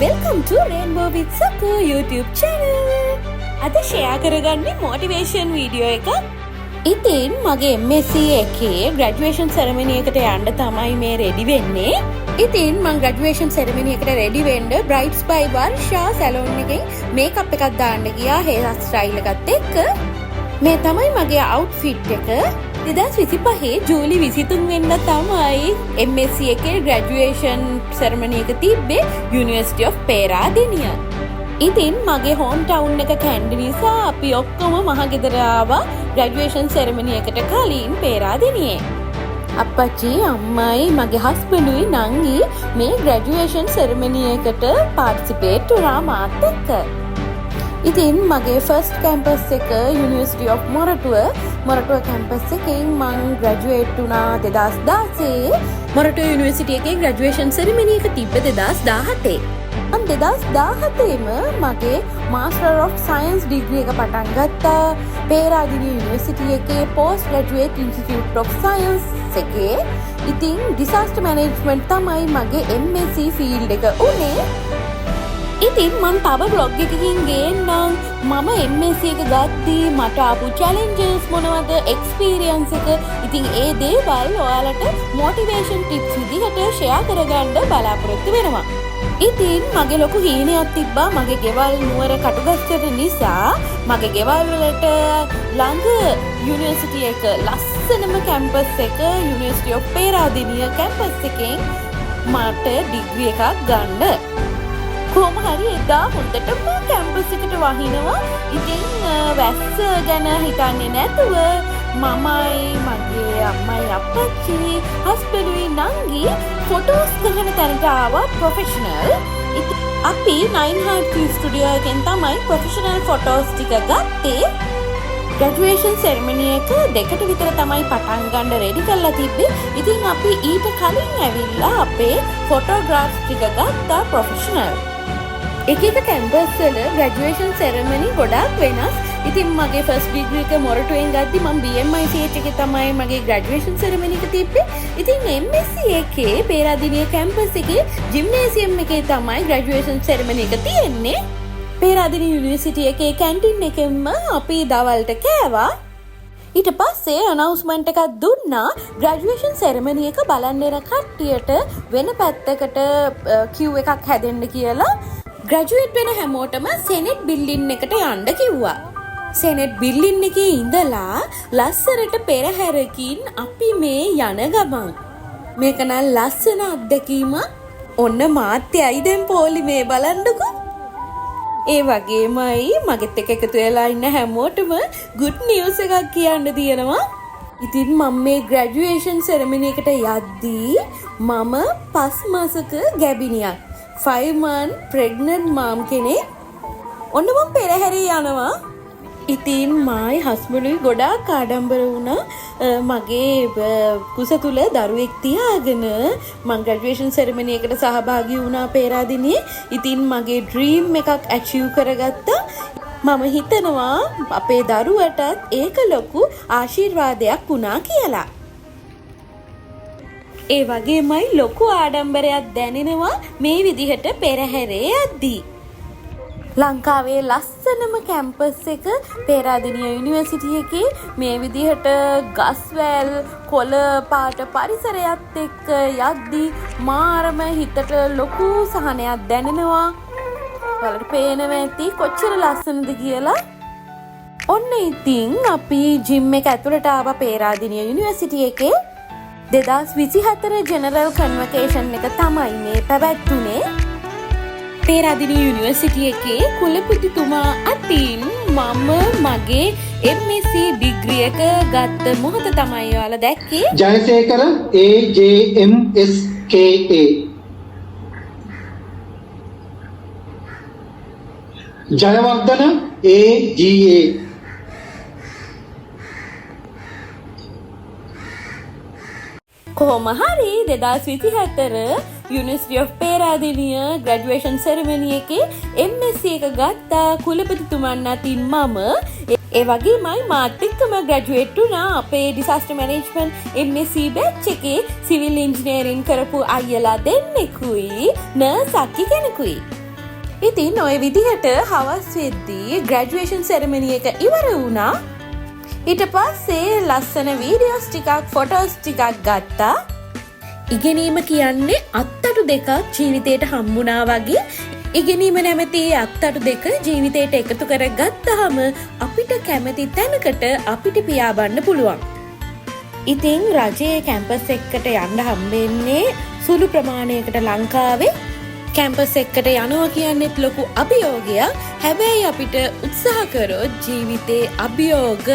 welcome to Rainbow with Saku YouTube channel. අද share කරගන්නේ motivation video එකක්. ඉතින් මගේ MSc එකේ graduation ceremony එකට යන්න තමයි මේ ready වෙන්නේ. ඉතින් මම graduation ceremony එකට ready වෙන්න Brights by Varsha salon එකෙන් makeup එකක් දාන්න ගියා hair style එකත් එක්ක. මේ තමයි මගේ outfit එක. 2025 ජූලි 23 වෙනිදා තමයි MSc එකේ graduation ceremony එක තිබ්බේ University of Peradeniya. ඉතින් මගේ home town එක කැන්ඩි නිසා අපි ඔක්කොම මහගෙදර ආවා graduation ceremony එකට කලින් පේරාදෙනියේ. අප්පච්චි අම්මයි මගේ හස්බන්ඩුයි නංගි මේ graduation ceremony එකට participate වුණා මාත් එක්ක. ඉතින් මගේ first campus එක University of Moratuwa campus එකෙන් මං graduate වුණා 2016. Moratuwa University එකේ graduation ceremony එක තිබ්බ 2017. මම 2017ම මගේ Master of Science degree එක පටන් ගත්තා. Peradeniya University එකේ Post Graduate Institute of Science එකේ. ඉතින් disaster management තමයි මගේ MSc field එක උනේ. ඉතින් මම තව vlog එකකින් ගේන්නම් මම MSc එක ගද්දී මට ආපු challenges මොනවද experience එක. ඉතින් ඒ දේවල් ඔයාලට motivation tips විදිහට share කරගන්න බලාපොරොත්තු වෙනවා. ඉතින් මගේ ලොකු හීනයක් තිබ්බා මගේ ගෙවල් නුවර කටුගස්සට නිසා මගේ ගෙවල් වලට ළඟ යුනිවර්සිටි එක ලස්සනම කැම්පස් එක University of Peradeniya කැම්පස් එකෙන් මට ඩිග්‍රී එකක් ගන්න. කොහොම හරි එදා හොඳටම කැම්පස් එකට වහිනවා. ඉතින් වැස්ස ගැන හිතන්නේ නැතුව මමයි මගේ අම්මයි අප්පච්චි හස්බන්ඩුයි නංගි ෆොටෝස් ගන්න තැනට ආවා ප්‍රොෆෙෂනල්. ඉතින් අපි 9HQ ස්ටුඩියෝ එකෙන් තමයි ප්‍රොෆෙෂනල් ෆොටෝස් ටික ගත්තේ. graduation ceremony එක දෙකට විතර තමයි පටන් ගන්න රෙඩි කරලා තිබ්බේ. ඉතින් අපි ඊට කලින් ඇවිල්ලා අපේ ෆොටෝග්‍රාෆ්ස් ටික ගත්තා ප්‍රොෆෙෂනල්. එක කැම්පස් වල graduation ceremony ගොඩාක් වෙනස්. ඉතින් මගේ first degree එක මොරටුවෙන් ගද්දි මම BMICH එකේ තමයි මගේ graduation ceremony එක තිබ්බේ. ඉතින් MSc එකේ Peradeniya campus එකේ gymnasium එකේ තමයි graduation ceremony එක තියෙන්නේ. Peradeniya University එකේ canteen එකෙන්ම අපි දවල්ට කෑවා. ඊට පස්සේ announcement එකක් දුන්නා graduation ceremony එක බලන්න එන කට්ටියට වෙන පැත්තකට queue එකක් හැදෙන්න කියලා. graduate වෙන හැමෝටම Senate building එකට යන්න කිව්වා. Senate building එකේ ඉඳලා ලස්සනට පෙරහැරකින් අපි මේ යන ගමන් මේක නම් ලස්සන අත්දැකීමක්. ඔන්න මාත් යයි දැන් පොලිමේ බලන්නකෝ. ඒ වගේමයි මගෙත් එක්ක එකතු වෙලා ඉන්න හැමෝටම good news එකක් කියන්න තියෙනවා. ඉතින් මම මේ graduation ceremony එකට යද්දී මම 5 මාසක ගැබිනියක් 5 month pregnant mom කෙනෙක්. ඔන්න මම පෙරහැරේ යනවා. ඉතින් මයි හස්බන්ඩුයි ගොඩාක් ආඩම්බර වුණා. මගේ කුස තුල දරුවෙක් තියාගෙන මම graduation ceremony එකට සහභාගී වුණා පේරාදෙනියේ. ඉතින් මගේ dream එකක් achieve කරගත්තා. මම හිතනවා අපේ දරුවටත් ඒක ලොකු ආශිර්වාදයක් වුණා කියලා. ඒ වගේමයි ලොකු ආඩම්බරයක් දැනෙනවා මේ විදිහට පෙරහැරේ යද්දී. ලංකාවේ ලස්සනම කැම්පස් එක Peradeniya University එකේ මේ විදිහට ගස්වැල් කොළ පාට පරිසරයත් එක්ක යද්දී මාරම හිතට ලොකු සහනයක් දැනෙනවා. ඔයාලට පේනවා ඇති කොච්චර ලස්සනද කියලා. ඔන්න ඉතින් අපි ජිම් එක ඇතුළට ආවා Peradeniya University එකේ. 2024 general convocation එක තමයි මේ පැවැත්ුනේ. Peradeniya University එකේ කුලපතිතුමා අතින් මම මගේ MSc degree එක ගත්ත මොහොත තමයි ඔයාලා දැක්කේ. ජයසේකර AJMSKA ජයවර්ධන AGA කොහොම හරි 2024 University of Peradeniya graduation ceremony එකේ MSc එක ගත්තා කුලපතිතුමන් අතින් මම. ඒ වගේමයි මාත් එක්කම graduate වුණා අපේ disaster management MSc batch එකේ civil engineering කරපු අයියලා දෙන්නෙකුයි නර්ස් අක්කි කෙනෙකුයි. ඉතින් ඔය විදිහට හවස් වෙද්දී ග්‍රැජුවේෂන් සෙරමනි එක ඉවර වුණා. ඊට පස්සේ ලස්සන වීඩියෝස් ටිකක් ෆොටෝස් ටිකක් ගත්තා. ඉගෙනීම කියන්නේ අත්තටු දෙකක් ජීවිතයට හම්බුණා වගේ. ඉගෙනීම නැමැති අත්තටු දෙක ජීවිතයට එකතු කර ගත්තාම අපිට කැමති තැනකට අපිට පියාඹන්න පුළුවන්. ඉතින් රජයේ කැම්පස් එකට යන්න හම්බෙන්නේ සුළු ප්‍රමාණයකට ලංකාවේ. කැම්පස් එකට යනවා කියන්නේත් ලොකු අභියෝගයක්. හැබැයි අපිට උත්සාහ කරොත් ජීවිතේ අභියෝග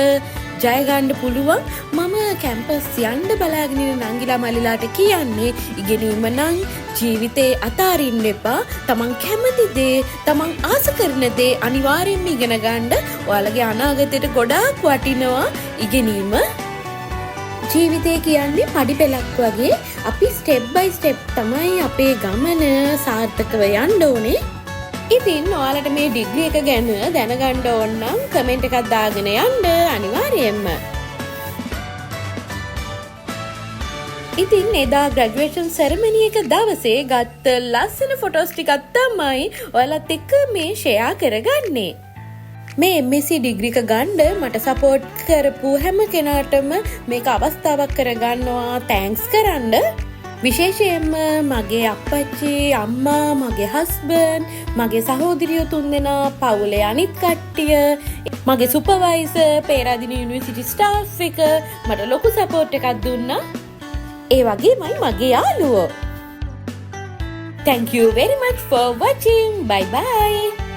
ජය ගන්න පුළුවන්. මම කැම්පස් යන්න බලාගෙන ඉන්න නංගිලා මල්ලිලාට කියන්නේ ඉගෙනීම නම් ජීවිතේ අතාරින්න එපා. තමන් කැමති දේ, තමන් ආස කරන දේ අනිවාර්යෙන්ම ඉගෙන ගන්න. ඔයාලගේ අනාගතයට ගොඩාක් වටිනවා ඉගෙනීම. ජීවිතය කියන්නේ පඩි පෙළක් වගේ. අපි ස්ටෙප් බයි ස්ටෙප් තමයි අපේ ගමන සාර්ථකව යන්න ඕනේ. ඉතින් ඔයාලට මේ ඩිග්‍රී එක ගැන දැනගන්න ඕන නම් කමෙන්ට් එකක් දාගෙන යන්න අනිවාර්යයෙන්ම. ඉතින් එදා ග්‍රැජුවේෂන් සෙරමනි එක දවසේ ගත්ත ලස්සන ෆොටෝස් ටිකක් තමයි ඔයාලත් එක්ක මේ ෂෙයා කරගන්නේ. මේ MSc ඩිග්‍රී එක ගන්න මට සපෝට් කරපු හැම කෙනාටම මේක අවස්ථාවක් කරගන්නවා තෑන්ක්ස් කරන්න. විශේෂයෙන්ම මගේ අප්පච්චි, අම්මා, මගේ හස්බන්ඩ්, මගේ සහෝදරියෝ තුන්දෙනා, පවුලේ අනිත් කට්ටිය, මගේ සුපර්වයිසර්, පේරාදෙණිය යුනිවර්සිටි ස්ටාෆ් එක මට ලොකු සපෝට් එකක් දුන්නා. ඒ වගේමයි මගේ යාළුවෝ. Thank you very much for watching. Bye bye.